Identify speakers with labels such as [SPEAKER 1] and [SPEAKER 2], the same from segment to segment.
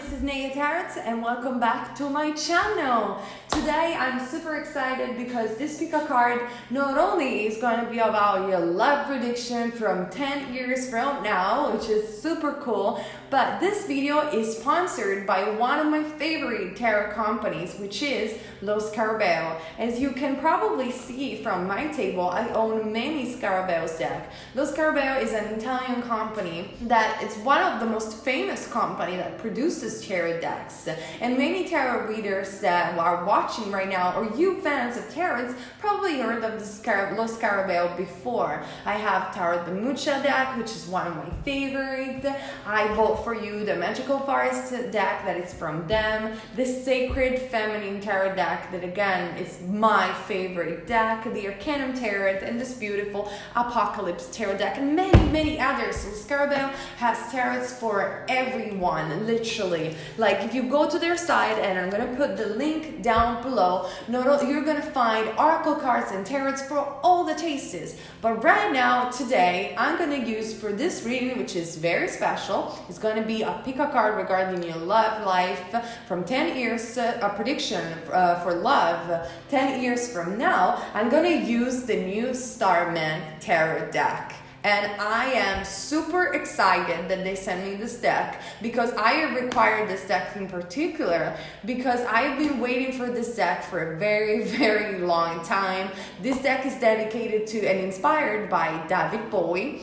[SPEAKER 1] this is Neyah Tarots and welcome back to my channel. Today I'm super excited because this pick a card not only is going to be about your love prediction from 10 years from now, which is super cool, but this video is sponsored by one of my favorite tarot companies, which is Los Scarabeo. As you can probably see from my table, I own many Scarabeo's deck. Los Scarabeo is an Italian company that is one of the most famous company that produces tarot decks, and many tarot readers that are watching right now, or you fans of tarots, probably heard of the Los Scarabeo before. I have Tarot de Mucha deck, which is one of my favorite. I bought for you the Magical Forest deck that is from them, the Sacred Feminine Tarot deck that again is my favorite deck, the Arcanum Tarot, and this beautiful Apocalypse Tarot deck, and many others. So Scarabeo has tarots for everyone, literally. Like if you go to their site, and I'm gonna put the link down below, you're gonna find oracle cards and tarots for all the tastes. But right now, today, I'm gonna use for this reading, which is very special, it's gonna be a pick a card regarding your love life from 10 years, a prediction for love 10 years from now. I'm gonna use the new Starman Tarot deck. And I am super excited that they sent me this deck because I required this deck in particular because I've been waiting for this deck for a very long time. This deck is dedicated to and inspired by David Bowie,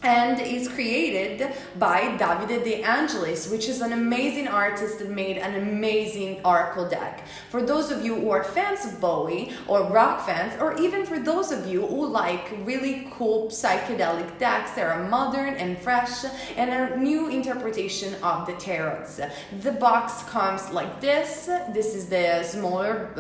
[SPEAKER 1] and is created by Davide De Angelis, which is an amazing artist that made an amazing oracle deck. For those of you who are fans of Bowie or rock fans, or even for those of you who like really cool psychedelic decks that are modern and fresh and a new interpretation of the tarots. The box comes like this. This is the smaller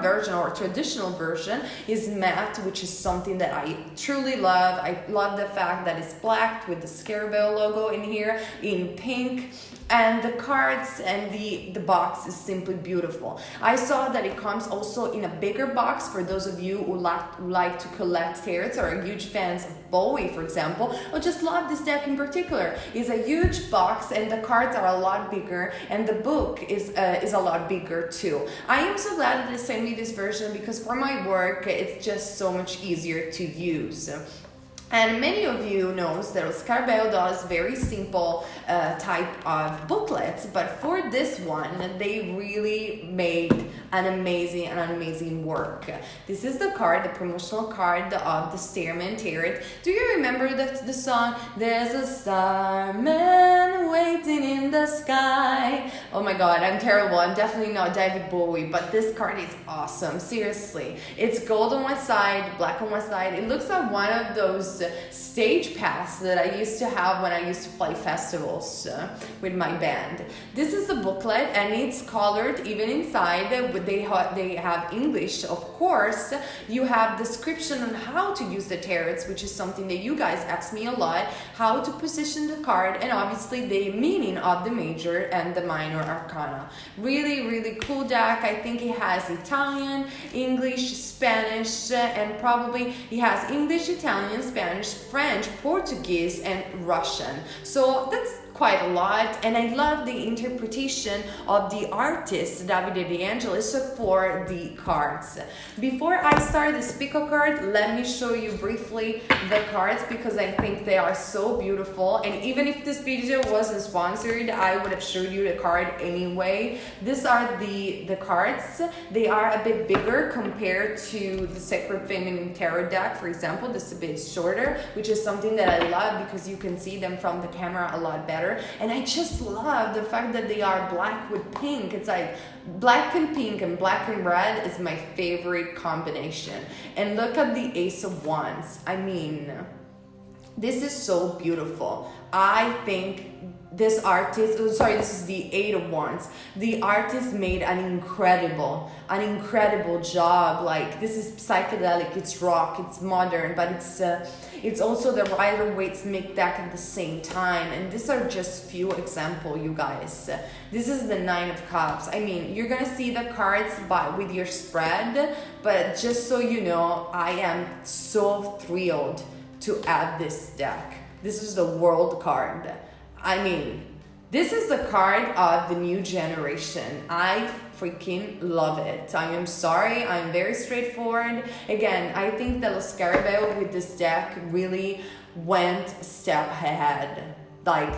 [SPEAKER 1] version, or traditional version is matte, which is something that I truly love. I love the fact that it's black with the Scarabeo logo in here in pink, and the cards and the box is simply beautiful. I saw that it comes also in a bigger box for those of you who like to collect tarots or are huge fans of Bowie, for example, or just love this deck in particular. It's a huge box and the cards are a lot bigger, and the book is a lot bigger too. I am so glad that they sent me this version because for my work it's just so much easier to use. And many of you knows that Scarabeo does very simple type of booklets, but for this one, they really made an amazing work. This is the card, the promotional card of the Starman Tarot. Do you remember the song? There's a starman waiting in the sky. Oh my god, I'm terrible. I'm definitely not David Bowie, but this card is awesome. Seriously. It's gold on one side, black on one side. It looks like one of those stage pass that I used to have when I used to play festivals with my band. This is the booklet and it's colored even inside. They have English, of course. You have description on how to use the tarots, which is something that you guys ask me a lot, how to position the card, and obviously the meaning of the major and the minor arcana. Really cool deck. I think it has Italian, English, Spanish, and probably it has English, Italian, Spanish, French, Portuguese, and Russian. So that's quite a lot, and I love the interpretation of the artist Davide De Angelis for the cards. Before I start this pick a card, let me show you briefly the cards because I think they are so beautiful, and even if this video wasn't sponsored, I would have showed you the card anyway. These are the cards. They are a bit bigger compared to the Sacred Feminine Tarot deck, for example. This is a bit shorter, which is something that I love because you can see them from the camera a lot better. And I just love the fact that they are black with pink. It's like black and pink and black and red is my favorite combination. And look at the Ace of Wands. I mean, this is so beautiful. I think this artist, this is the Eight of Wands. The artist made an incredible job. Like, this is psychedelic, it's rock, it's modern, but it's also the Rider-Waite-Smith deck at the same time. And these are just few examples, you guys. This is the Nine of Cups. I mean, you're gonna see the cards with your spread, but just so you know, I am so thrilled to add this deck. This is the World card. I mean, This is the card of the new generation. I freaking love it. I am sorry, I'm very straightforward. Again, I think that Los Scarabeo with this deck really went a step ahead. Like,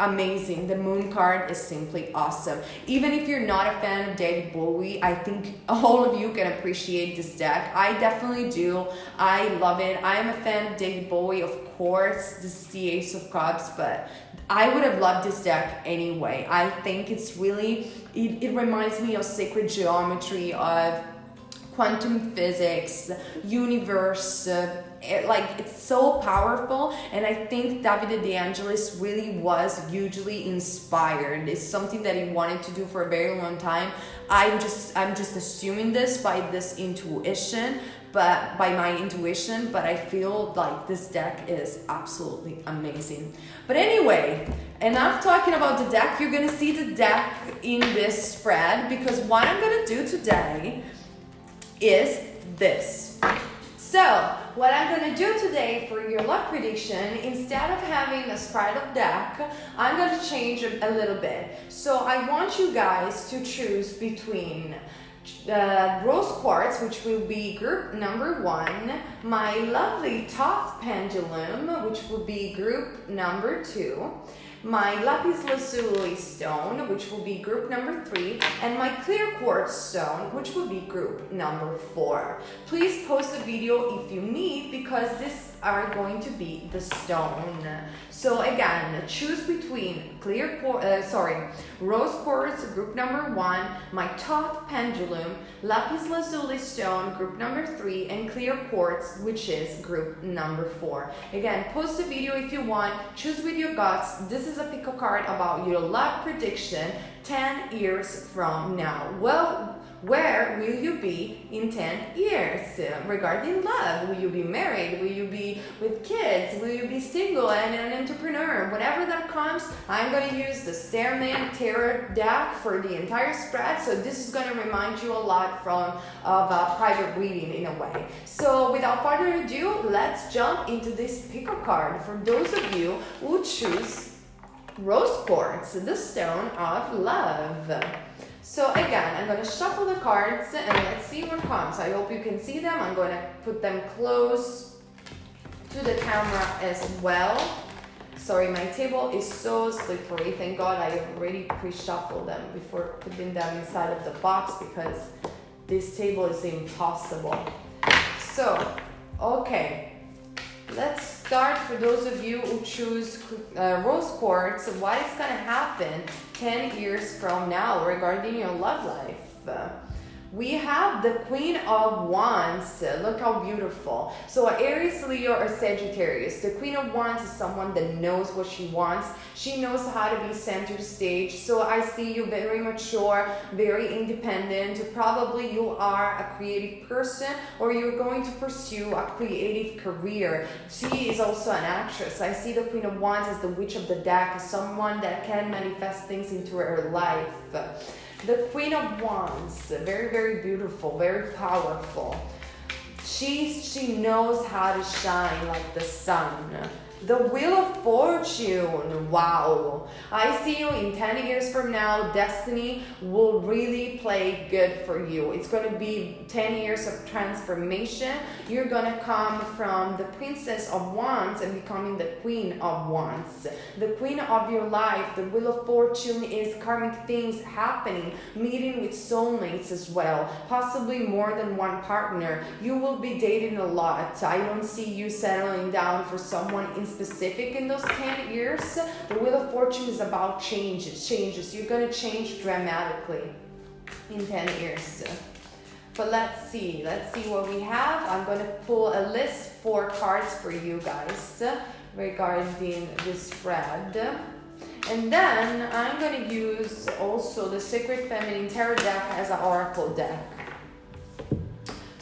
[SPEAKER 1] amazing. The moon card is simply awesome. Even if you're not a fan of David Bowie, I think all of you can appreciate this deck. I definitely do. I love it. I am a fan of David Bowie, of course. This is the Ace of Cups, but I would have loved this deck anyway. I think it's really, it reminds me of sacred geometry, of quantum physics, universe, it's so powerful, and I think Davide De Angelis really was hugely inspired. It's something that he wanted to do for a very long time. I'm just assuming this by this intuition, but by my intuition, but I feel like this deck is absolutely amazing. But anyway, enough talking about the deck. You're gonna see the deck in this spread, because what I'm gonna do today is this. So what I'm going to do today for your luck prediction, instead of having a spread of deck, I'm going to change it a little bit. So I want you guys to choose between rose quartz, which will be group number 1, my lovely top pendulum, which will be group number 2, my lapis lazuli stone, which will be group number 3, and my clear quartz stone, which will be group number 4. Please post a video if you need, because these are going to be the stone. So again, choose between rose quartz, group number 1, my top pendulum, lapis lazuli stone, group number 3, and clear quartz, which is group number 4. Again, post a video if you want, choose with your guts. This is a pick a card about your luck prediction 10 years from now. Well, where will you be in 10 years regarding love? Will you be married? Will you be with kids? Will you be single and an entrepreneur? Whatever that comes, I'm going to use the Starman Tarot deck for the entire spread. So this is going to remind you a lot of a private reading in a way. So without further ado, let's jump into this pick a card for those of you who choose rose quartz, the stone of love. So again, I'm going to shuffle the cards and let's see what comes. I hope you can see them. I'm going to put them close to the camera as well. Sorry, my table is so slippery. Thank God I already pre-shuffled them before putting them inside of the box, because this table is impossible. So, okay. Let's start for those of you who choose rose quartz. What is going to happen 10 years from now regarding your love life? We have the Queen of Wands. Look how beautiful. So Aries, Leo, or Sagittarius. The Queen of Wands is someone that knows what she wants. She knows how to be center stage. So I see you very mature, very independent. Probably you are a creative person, or you're going to pursue a creative career. She is also an actress. I see the Queen of Wands as the witch of the deck, someone that can manifest things into her life. The Queen of Wands, very, very beautiful, very powerful. She knows how to shine like the sun. The Wheel of Fortune, wow. I see you in 10 years from now. Destiny will really play good for you. It's going to be 10 years of transformation. You're going to come from the Princess of Wands and becoming the Queen of Wands. The Queen of your life, the Wheel of Fortune is karmic things happening, meeting with soulmates as well, possibly more than one partner. You will be dating a lot. I don't see you settling down for someone in specific in those 10 years. The Wheel of Fortune is about changes. You're going to change dramatically in 10 years. But let's see what we have. I'm going to pull a list 4 cards for you guys regarding this spread. And then I'm going to use also the Sacred Feminine Tarot deck as an oracle deck.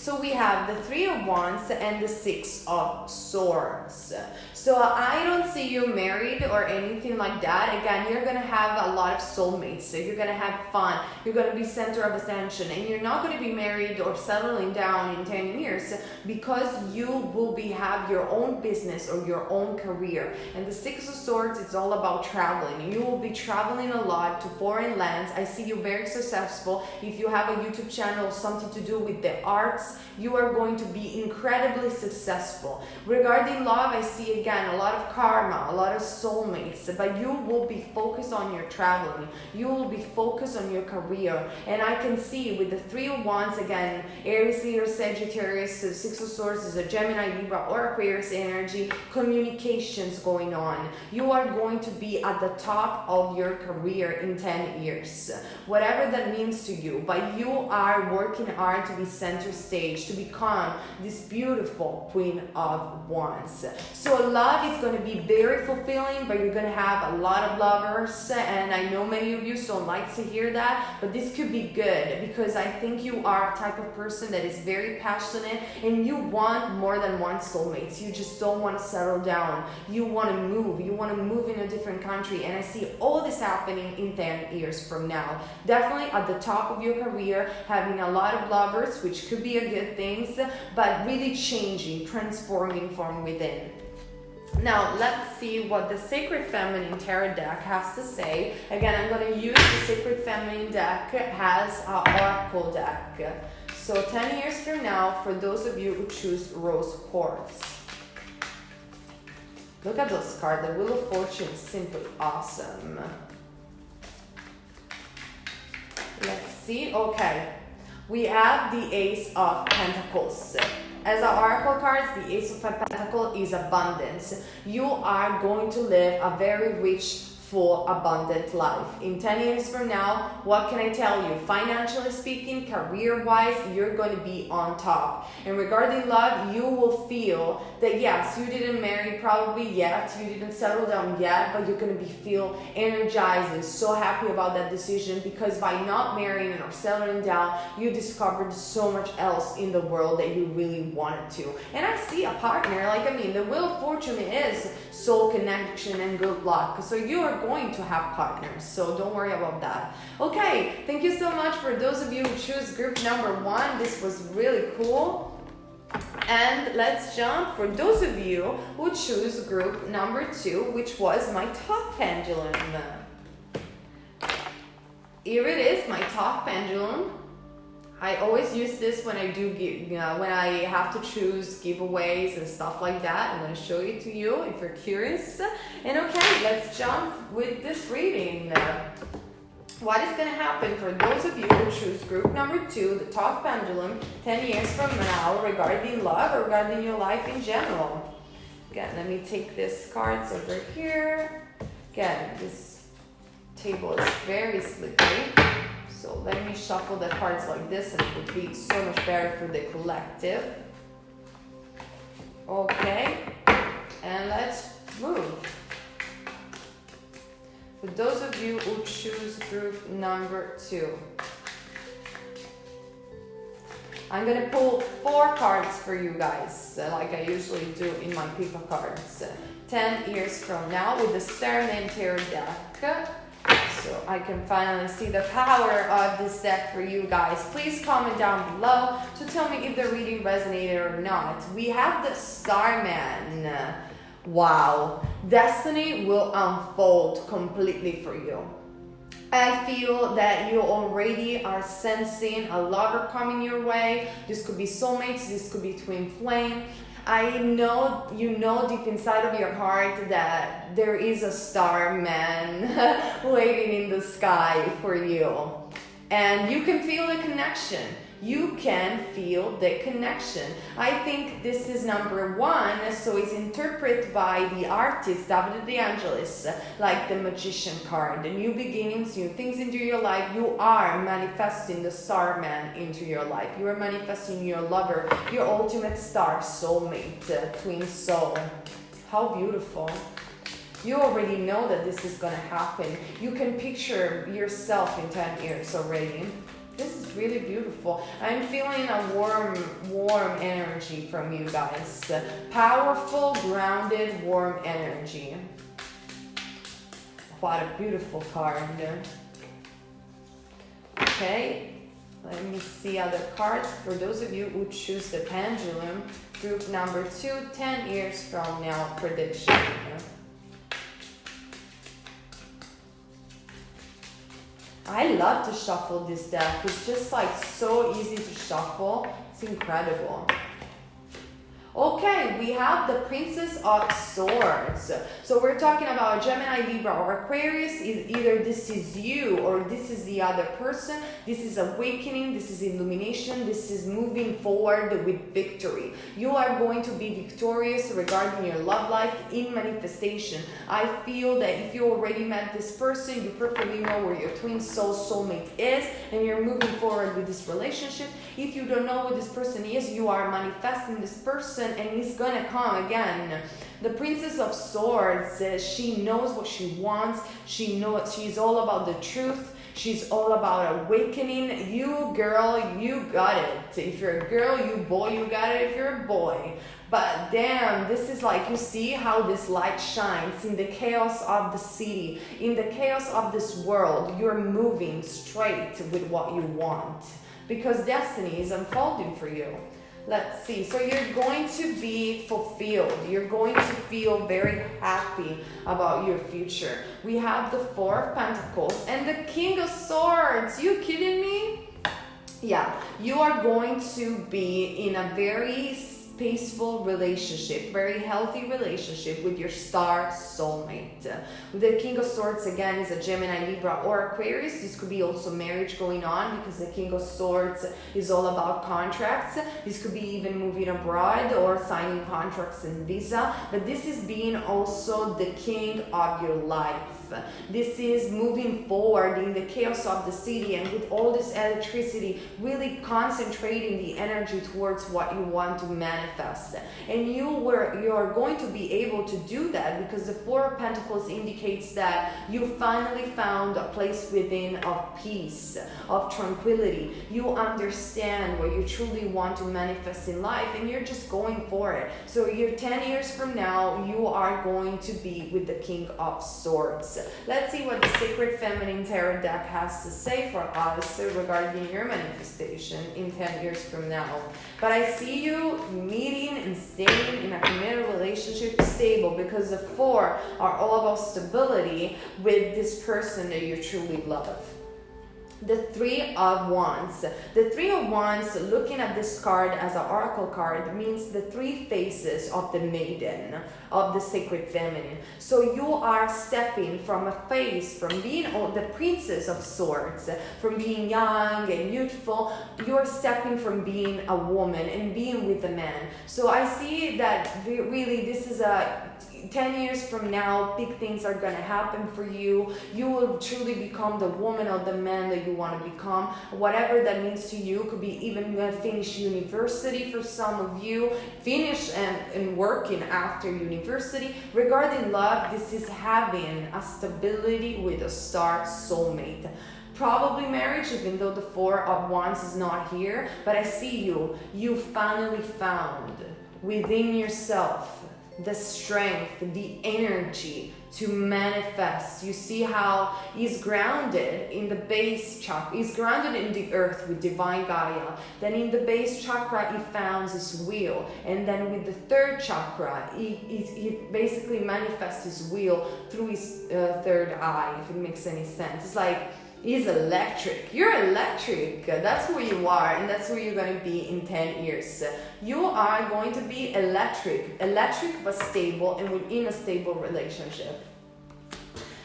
[SPEAKER 1] So we have the Three of Wands and the Six of Swords. So I don't see you married or anything like that. Again, you're going to have a lot of soulmates. So you're going to have fun. You're going to be center of attention. And you're not going to be married or settling down in 10 years because you will have your own business or your own career. And the Six of Swords, it's all about traveling. You will be traveling a lot to foreign lands. I see you very successful. If you have a YouTube channel, something to do with the arts, you are going to be incredibly successful. Regarding love, I see again a lot of karma, a lot of soulmates, but you will be focused on your traveling. You will be focused on your career. And I can see with the Three of Wands, again, Aries, Leo, Sagittarius, Six of Swords is a Gemini, Libra, or Aquarius energy, communications going on. You are going to be at the top of your career in 10 years. Whatever that means to you, but you are working hard to be center stage, to become this beautiful Queen of Wands. So love is going to be very fulfilling, but you're going to have a lot of lovers, and I know many of you don't like to hear that, but this could be good because I think you are a type of person that is very passionate and you want more than one soulmate. You just don't want to settle down. You want to move. You want to move in a different country, and I see all this happening in 10 years from now. Definitely at the top of your career, having a lot of lovers, which could be a good thing, but really changing, transforming from within. Now, let's see what the Sacred Feminine Tarot deck has to say. Again, I'm going to use the Sacred Feminine deck as an oracle deck. So 10 years from now, for those of you who choose Rose Quartz. Look at those cards. The Wheel of Fortune is simply awesome. Let's see. Okay. We have the Ace of Pentacles. As our oracle cards, the Ace of Pentacles is abundance. You are going to live a very rich, full, abundant life. In 10 years from now, what can I tell you? Financially speaking, career-wise, you're going to be on top. And regarding love, you will feel that yes, you didn't marry probably yet, you didn't settle down yet, but you're going to feel energized and so happy about that decision because by not marrying or settling down, you discovered so much else in the world that you really wanted to. And I see a partner, like I mean, the Wheel of Fortune is soul connection and good luck. So you are going to have partners, so don't worry about that. Okay, thank you so much for those of you who choose group number 1. This was really cool. And let's jump for those of you who choose group number 2, which was my top pendulum. Here it is, my top pendulum. I always use this when I do when I have to choose giveaways and stuff like that. I'm going to show it to you if you're curious. And okay, let's jump with this reading. What is going to happen for those of you who choose group number 2, the top pendulum, 10 years from now, regarding love or regarding your life in general? Again, let me take these cards over here. Again, this table is very slippery. So let me shuffle the cards like this and it would be so much better for the collective. Okay, and let's move. For those of you who choose group number 2, I'm going to pull 4 cards for you guys, like I usually do in my pick a cards. 10 years from now with the Starman Tarot deck. So I can finally see the power of this deck for you guys. Please comment down below to tell me if the reading resonated or not. We have the Starman. Wow. Destiny will unfold completely for you. I feel that you already are sensing a lover coming your way. This could be soulmates. This could be twin flame. I know you know deep inside of your heart that there is a star man waiting in the sky for you. And you can feel the connection. You can feel the connection. I think this is number 1, so it's interpreted by the artist David De Angelis, like the magician card. The new beginnings, new things into your life. You are manifesting the star man into your life. You are manifesting your lover, your ultimate star, soulmate, twin soul. How beautiful. You already know that this is going to happen. You can picture yourself in 10 years already. This is really beautiful. I'm feeling a warm energy from you guys. Powerful, grounded, warm energy. What a beautiful card. Okay, let me see other cards. For those of you who choose the pendulum, group number 2, 10 years from now prediction. I love to shuffle this deck. It's just like so easy to shuffle. It's incredible. Okay, we have the Princess of Swords. So we're talking about Gemini, Libra, or Aquarius. Either this is you or this is the other person. This is awakening, this is illumination, this is moving forward with victory. You are going to be victorious regarding your love life in manifestation. I feel that if you already met this person, you perfectly know where your twin soulmate is, and you're moving forward with this relationship. If you don't know who this person is, you are manifesting this person, and he's gonna come again. The Princess of Swords, she knows what she wants. She knows she's all about the truth. She's all about awakening. You girl, you got it. If you're a girl, you boy, you got it if you're a boy. But damn, this is like, you see how this light shines in the chaos of the city, in the chaos of this world. You're moving straight with what you want because destiny is unfolding for you. Let's see. So you're going to be fulfilled. You're going to feel very happy about your future. We have the Four of Pentacles and the King of Swords. You kidding me? Yeah, you are going to be in a very peaceful relationship, very healthy relationship with your star soulmate. The King of Swords again is a Gemini, Libra, or Aquarius. This could be also marriage going on because the King of Swords is all about contracts. This could be even moving abroad or signing contracts and visa. But this is being also the king of your life. This is moving forward in the chaos of the city, and with all this electricity, really concentrating the energy towards what you want to manifest. And you are going to be able to do that because the Four of Pentacles indicates that you finally found a place within of peace, of tranquility. You understand what you truly want to manifest in life, and you're just going for it. So you're 10 years from now, you are going to be with the King of Swords. Let's see what the Sacred Feminine Tarot deck has to say for us regarding your manifestation in 10 years from now. But I see you meeting and staying in a committed relationship, stable, because the Four are all about stability with this person that you truly love. The Three of Wands. The Three of Wands, looking at this card as an oracle card, means the three faces of the maiden, of the sacred feminine. So you are stepping from a face, from being the Princess of Swords, from being young and youthful, you're stepping from being a woman and being with a man. So I see that really this is a 10 years from now, big things are going to happen for you. You will truly become the woman or the man that you want to become. Whatever that means to you. Could be even finish university for some of you. Finish and working after university. Regarding love, this is having a stability with a star soulmate. Probably marriage, even though the Four of Wands is not here. But I see you finally found within yourself the strength, the energy to manifest. You see how he's grounded in the base chakra. He's grounded in the earth with divine Gaia. Then in the base chakra, he found his will. And then with the third chakra, he basically manifests his will through his third eye, if it makes any sense. It's like, he's electric. You're electric. That's who you are, and that's who you're going to be in 10 years. You are going to be electric but stable, and within a stable relationship.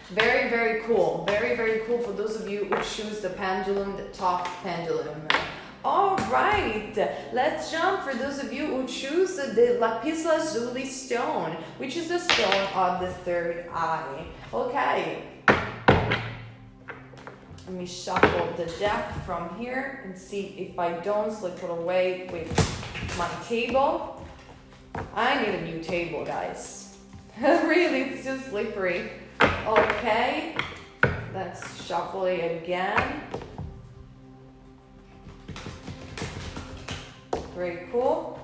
[SPEAKER 1] Very, very cool. Very, very cool for those of you who choose the pendulum, the top pendulum. All right, let's jump for those of you who choose the lapis lazuli stone, which is the stone of the third eye. Okay. Let me shuffle the deck from here and see if I don't slip it away with my table. I need a new table, guys. Really, it's just slippery. Okay, let's shuffle it again. Very cool.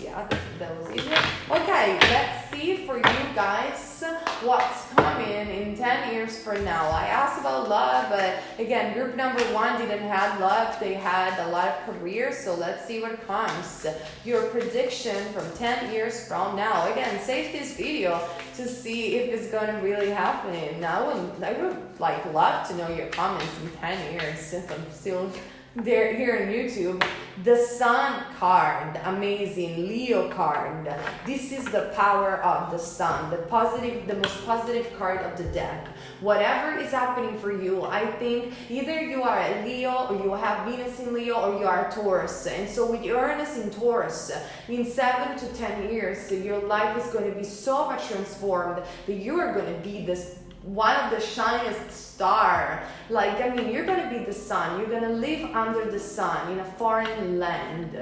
[SPEAKER 1] Yeah, that was easier. Okay, let's see for you guys what's coming in 10 years from now. I asked about love, but again, group number 1 didn't have love. They had a lot of careers, so let's see what comes. Your prediction from 10 years from now. Again, save this video to see if it's going to really happen. I would like love to know your comments in 10 years since I'm still there here on YouTube. The Sun card, amazing. Leo card. This is the power of the Sun, the most positive card of the deck. Whatever is happening for you, I think either you are a Leo or you have Venus in Leo or you are a Taurus. And so with Uranus in Taurus, in 7 to 10 years, your life is going to be so much transformed that you are going to be this one of the shiniest star. Like, I mean, you're gonna be the sun. You're gonna live under the sun in a foreign land.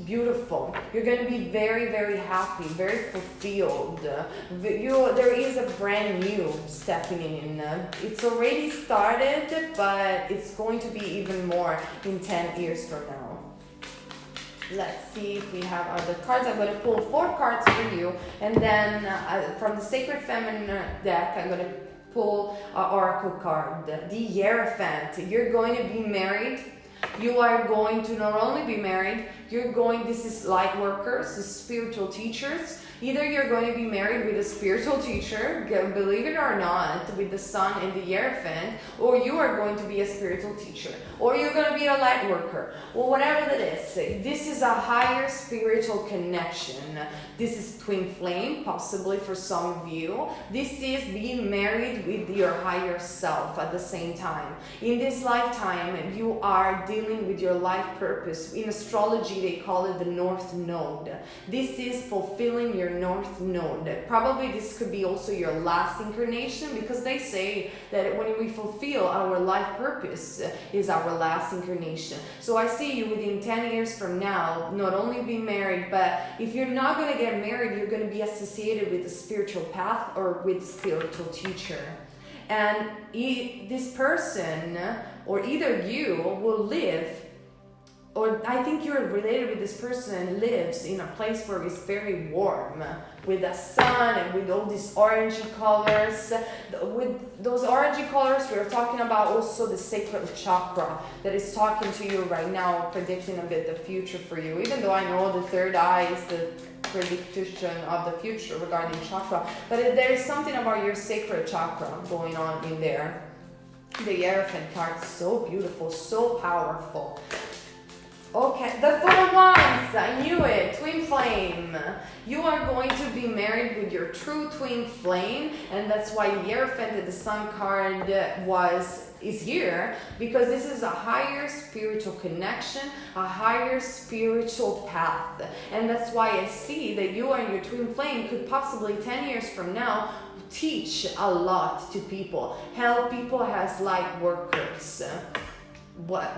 [SPEAKER 1] Beautiful. You're gonna be very, very happy, very fulfilled. There is a brand new stepping in. It's already started, but it's going to be even more in 10 years from now. Let's see if we have other cards. I'm going to pull 4 cards for you, and then from the Sacred Feminine deck, I'm going to pull an Oracle card. The Hierophant. You're going to be married. You are going to not only be married, this is light workers, the spiritual teachers. Either you're going to be married with a spiritual teacher, believe it or not, with the Sun and the Hierophant, or you are going to be a spiritual teacher, or you're going to be a light worker, or whatever that is. This is a higher spiritual connection. This is twin flame, possibly for some of you. This is being married with your higher self at the same time. In this lifetime, you are dealing with your life purpose. In astrology, they call it the North Node. This is fulfilling your North Node. Probably this could be also your last incarnation, because they say that when we fulfill our life purpose is our last incarnation. So I see you within 10 years from now, not only be married, but if you're not going to get married, you're going to be associated with a spiritual path or with a spiritual teacher. And this person, or either you, will live, or I think you're related with this person, lives in a place where it's very warm, with the sun and with all these orangey colors. With those orangey colors, we're talking about also the sacral chakra that is talking to you right now, predicting a bit the future for you. Even though I know the third eye is the prediction of the future regarding chakra, but there is something about your sacral chakra going on in there. The Hierophant card is so beautiful, so powerful. Okay, the 4 of Wands, I knew it, twin flame. You are going to be married with your true twin flame, and that's why the Hierophant, the Sun card, is here, because this is a higher spiritual connection, a higher spiritual path. And that's why I see that you and your twin flame could possibly 10 years from now teach a lot to people, help people as light workers.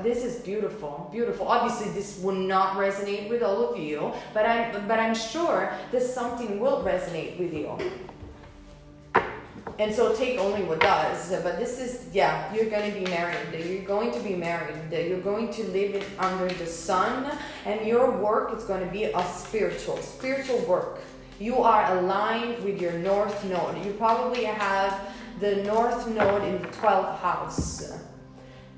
[SPEAKER 1] This is beautiful, beautiful. Obviously, this will not resonate with all of you, but I'm sure that something will resonate with you. And so take only what does. But this is, yeah, you're going to be married. You're going to be married. You're going to live under the sun, and your work is going to be a spiritual work. You are aligned with your North Node. You probably have the North Node in the 12th house.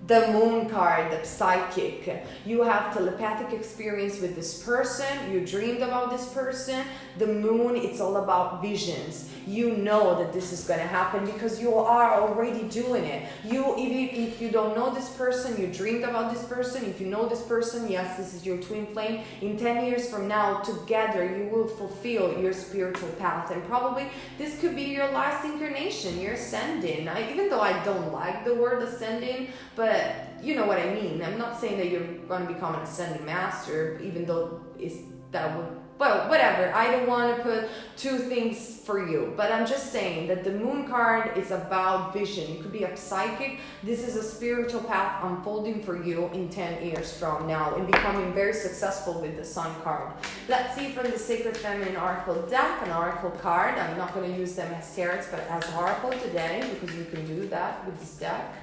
[SPEAKER 1] The Moon card, the psychic. You have telepathic experience with this person. You dreamed about this person. The Moon, it's all about visions. You know that this is going to happen because you are already doing it. If you don't know this person, you dreamed about this person. If you know this person, yes, this is your twin flame. In 10 years from now, together, you will fulfill your spiritual path. And probably this could be your last incarnation, your ascending. Even though I don't like the word ascending, but you know what I mean. I'm not saying that you're going to become an ascending master, even though well, whatever. I don't want to put two things for you, but I'm just saying that the Moon card is about vision. You could be a psychic. This is a spiritual path unfolding for you in 10 years from now and becoming very successful with the Sun card. Let's see from the Sacred Feminine Oracle deck, an Oracle card. I'm not going to use them as tarots, but as Oracle today, because you can do that with this deck.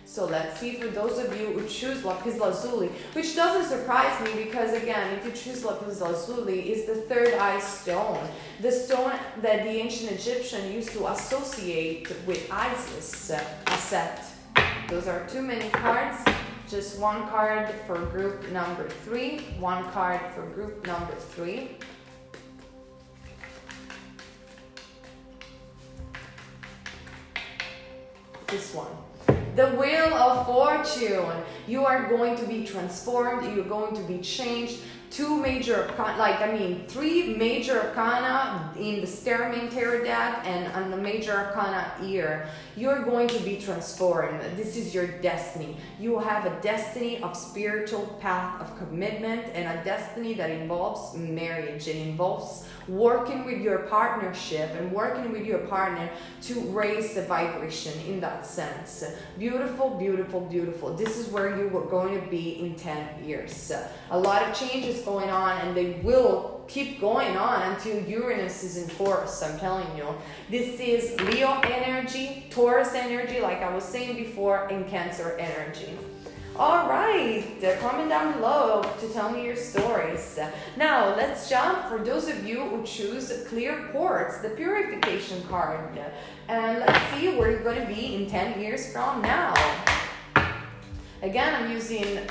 [SPEAKER 1] So let's see for those of you who choose lapis lazuli, which doesn't surprise me because again, if you choose lapis lazuli, it's the third eye stone. The stone that the ancient Egyptian used to associate with Isis, Aset. Those are too many cards. Just one card for group number 3, one card for group number 3. This one. The Wheel of Fortune. You are going to be transformed. You're going to be changed. 3 major arcana in the Starman Tarot deck and on the major arcana here. You're going to be transformed. This is your destiny. You have a destiny of spiritual path of commitment and a destiny that involves marriage. It involves working with your partnership and working with your partner to raise the vibration in that sense. Beautiful, beautiful, beautiful. This is where you were going to be in 10 years. A lot of changes going on, and they will keep going on until Uranus is in Taurus. I'm telling you, this is Leo energy, Taurus energy, like I was saying before, and Cancer energy. All right, comment down below to tell me your stories. Now let's jump for those of you who choose clear quartz, the purification card, and let's see where you're going to be in 10 years from now. Again, I'm using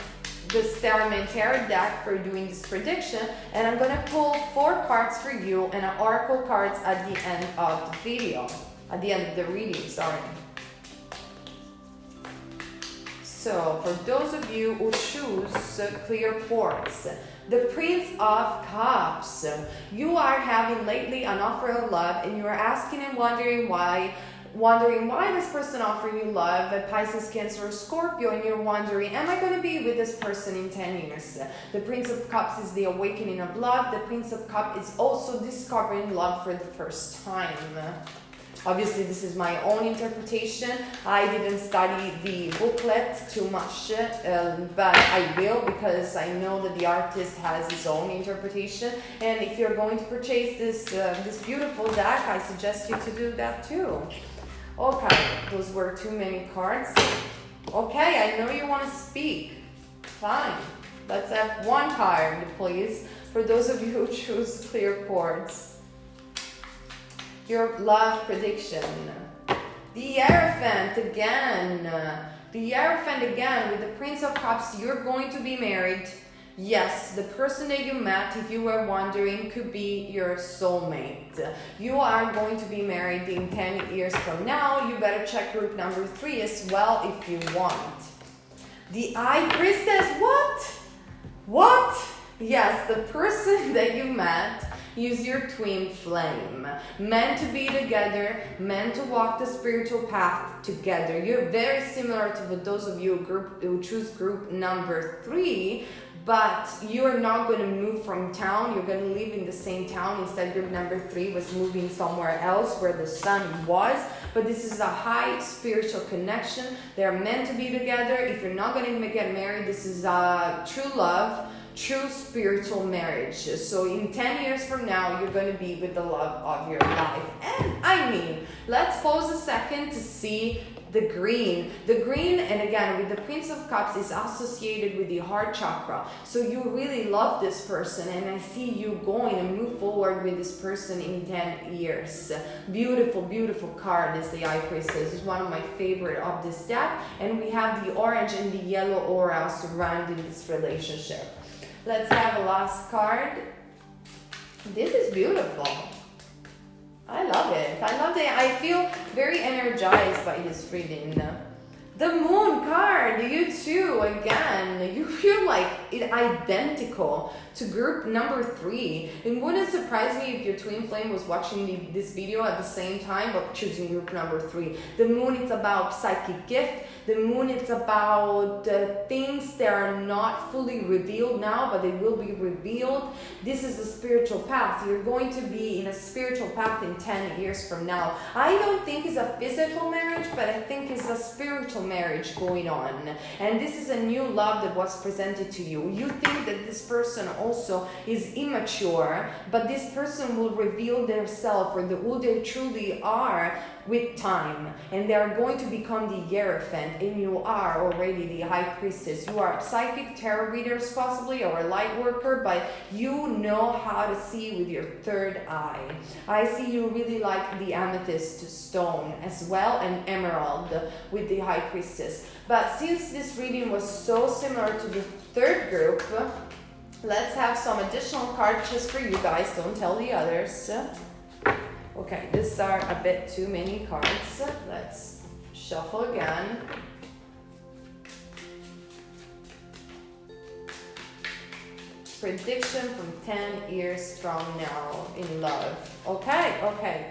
[SPEAKER 1] the Starman Tarot deck for doing this prediction, and I'm going to pull 4 cards for you and an oracle cards at the end of the video, at the end of the reading, sorry. So for those of you who choose clear quartz, the Prince of Cups, you are having lately an offer of love, and you are asking and wondering why this person offering you love, Pisces, Cancer, or Scorpio, and you're wondering, am I going to be with this person in 10 years? The Prince of Cups is the awakening of love. The Prince of Cups is also discovering love for the first time. Obviously, this is my own interpretation. I didn't study the booklet too much, but I will, because I know that the artist has his own interpretation. And if you're going to purchase this beautiful deck, I suggest you to do that too. Okay, those were too many cards. Okay, I know you want to speak. Fine. Let's have one card, please, for those of you who choose clear quartz. Your love prediction. The Hierophant again. The Hierophant again with the Prince of Cups. You're going to be married. Yes, the person that you met, if you were wondering, could be your soulmate. You are going to be married in 10 years from now. You better check group number 3 as well if you want. The High Priestess. What? Yes, the person that you met is your twin flame, meant to be together, meant to walk the spiritual path together. You're very similar to those of you who choose group number 3, but you're not going to move from town. You're going to live in the same town. Instead, group number 3 was moving somewhere else where the sun was. But this is a high spiritual connection. They're meant to be together. If you're not going to get married, this is true love, true spiritual marriage. So in 10 years from now, you're going to be with the love of your life. And I mean, let's pause a second to see the green. The green, and again, with the Prince of Cups, is associated with the heart chakra. So you really love this person, and I see you going and move forward with this person in 10 years. Beautiful, beautiful card is the High Priestess. It's one of my favorite of this deck. And we have the orange and the yellow aura surrounding this relationship. Let's have a last card. This is beautiful. I love it. I love it. I feel very energized by this reading. The Moon card, you too, again, you feel like it identical to group number 3. It wouldn't surprise me if your twin flame was watching this video at the same time, but choosing group number 3. The Moon, it's about psychic gift. The Moon, it's about things that are not fully revealed now, but they will be revealed. This is a spiritual path. You're going to be in a spiritual path in 10 years from now. I don't think it's a physical marriage, but I think it's a spiritual marriage going on. And this is a new love that was presented to you. You think that this person also is immature, but this person will reveal themselves for who they truly are with time, and they are going to become the Hierophant, and you are already the High Priestess. You are psychic tarot readers possibly, or a light worker, but you know how to see with your third eye. I see you really like the amethyst stone as well, and emerald with the High Priestess. But since this reading was so similar to the third group, let's have some additional cards just for you guys. Don't tell the others. Okay, these are a bit too many cards. Let's shuffle again. Prediction from 10 years from now in love. Okay,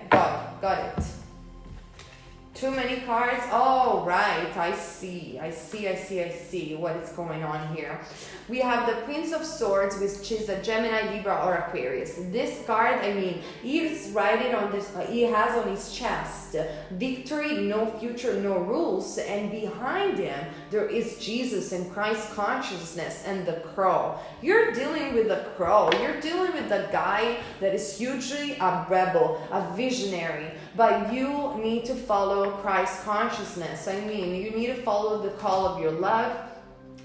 [SPEAKER 1] got it. Too many cards. Oh, right. I see what is going on here. We have the Prince of Swords, which is a Gemini, Libra, or Aquarius. This card, I mean, he's writing on this, he has on his chest, victory, no future, no rules. And behind him, there is Jesus and Christ consciousness and the crow. You're dealing with the crow. You're dealing with the guy that is hugely a rebel, a visionary. But you need to follow Christ consciousness. I mean, you need to follow the call of your love.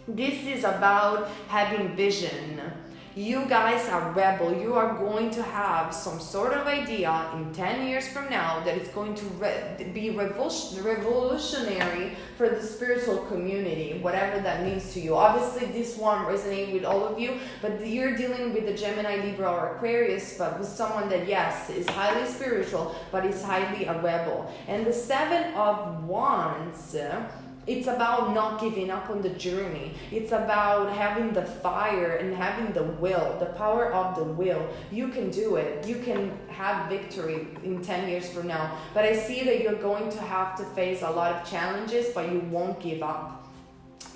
[SPEAKER 1] This is about having vision. You guys are rebel. You are going to have some sort of idea in 10 years from now that it's going to be revolutionary for the spiritual community, whatever that means to you. Obviously, this one resonates with all of you, but you're dealing with the Gemini, Libra, or Aquarius, but with someone that, yes, is highly spiritual, but is highly a rebel. And the Seven of Wands, it's about not giving up on the journey. It's about having the fire and having the will, the power of the will. You can do it. You can have victory in 10 years from now. But I see that you're going to have to face a lot of challenges, but you won't give up.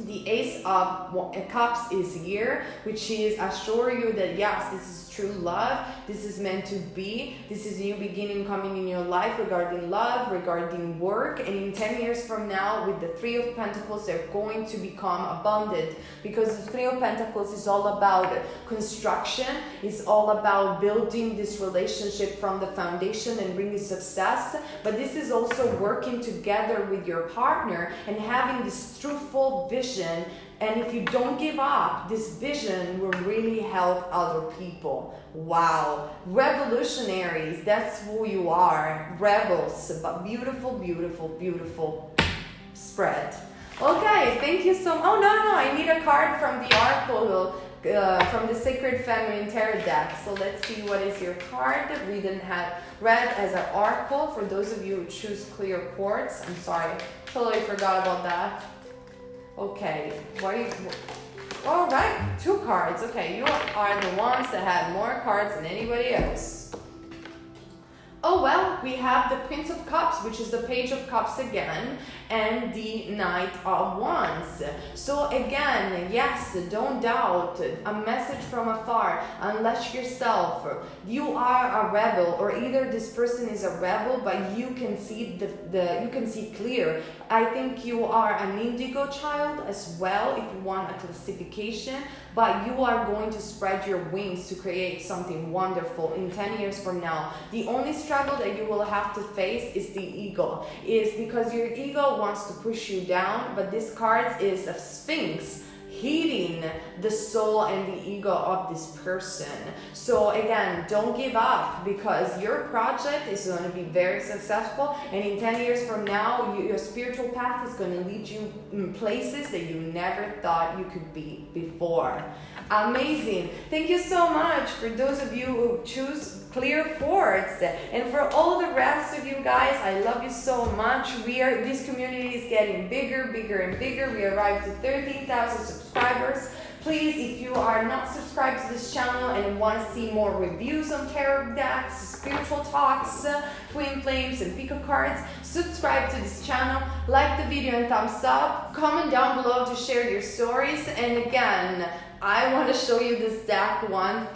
[SPEAKER 1] The Ace of Cups is here, which is assure you that yes, this is true love, this is meant to be, this is a new beginning coming in your life regarding love, regarding work, and in 10 years from now with the Three of Pentacles, they're going to become abundant, because the Three of Pentacles is all about construction, it's all about building this relationship from the foundation and bringing success, but this is also working together with your partner and having this truthful vision. And if you don't give up, this vision will really help other people. Wow. Revolutionaries, that's who you are. Rebels, but beautiful, beautiful, beautiful spread. Okay, thank you so much. Oh, no, I need a card from the Oracle, from the Sacred Feminine Tarot deck. So let's see what is your card. We didn't have red as an Oracle. For those of you who choose clear quartz, I'm sorry, totally forgot about that. Okay, all right, 2 cards. Okay, you are the ones that have more cards than anybody else. Oh, well, we have the Prince of Cups, which is the Page of Cups again, and the Knight of Wands. So again, yes, don't doubt, a message from afar, unleash yourself. You are a rebel, or either this person is a rebel, but you can see you can see clear. I think you are an indigo child as well, if you want a classification, but you are going to spread your wings to create something wonderful in 10 years from now. The only struggle that you will have to face is the ego, is because your ego wants to push you down, but this card is a Sphinx healing the soul and the ego of this person. So again, don't give up, because your project is going to be very successful, and in 10 years from now your spiritual path is going to lead you in places that you never thought you could be before. Amazing. Thank you so much for those of you who choose clear quartz, and for all the rest of you guys, I love you so much. This community is getting bigger and bigger. We arrived to 13,000 subscribers. Please, if you are not subscribed to this channel and want to see more reviews on tarot decks, spiritual talks, twin flames, and pico cards, subscribe to this channel, like the video and thumbs up, comment down below to share your stories. And again, I want to show you this deck once,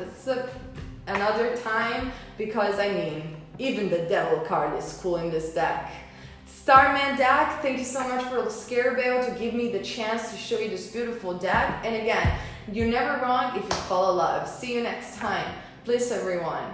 [SPEAKER 1] another time, because I mean, even the devil card is cool in this deck. Starman deck, thank you so much for the Scarabeo to give me the chance to show you this beautiful deck. And again, you're never wrong if you follow love. See you next time. Bliss everyone.